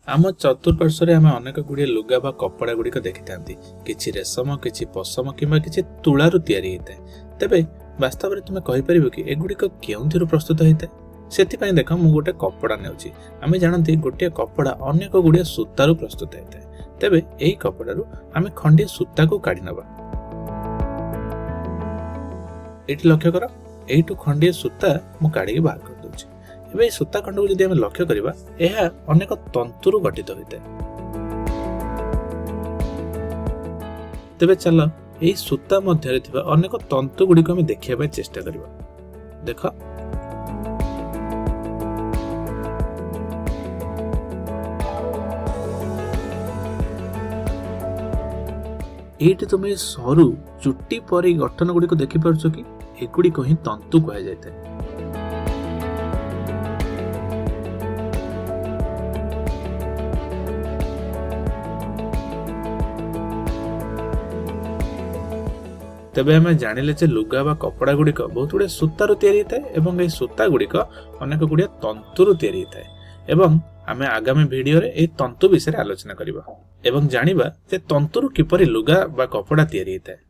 आम चतुर्पार्श्व आम अनेक गुड़िया लुगा बा कपड़ा गुड़िक देखि किछि रेशम किछि पशम किंबा किछि तुलारू तैयारी होता है। तेबे वास्तव में तुम कहिपर कि एगुड़िक केउंथिरु प्रस्तुत होता है। से देख मु गोटे कपड़ा नेउछि। आमे जानती गोटे कपड़ा अनेक गुड़िया सूतारू प्रस्तुत होता है। तेबे एही कपड़ारू आमे खंडिया सूता को काढ़ी नबा। एठी लक्ष्य कर, एठू खंडिया सूता मु काढ़ी बाहर कर दूछि। एबे सूता खंड को जदि आमे लक्ष्य करिबा एहा अनेक तंतुरू गठित होइते। तेबे चल एही सूता मध्यरे थिबा अनेक तंतु गुडी को आमे देखिया पय चेष्टा करिबा। देख एठी तुम सरू चुट्टी परी गठन गुडी को देखि पारछो कि एगुडी को ही तंतु कहा जायते। तेबे आमे जानिले जे लुगा बा कपड़ा गुड़िक बहुत गुड़े सूतारू तैयारी होता है एवं ए सूता गुड़िक अनेक गुड़िया तंतुरू तैयारी होता है। एवं आमे आगामी वीडियो रे ए तंतु विषय आलोचना करिबा एवं जानिबा जे तंतुरू किपरि लुगा बा कपड़ा तैयारी होता है।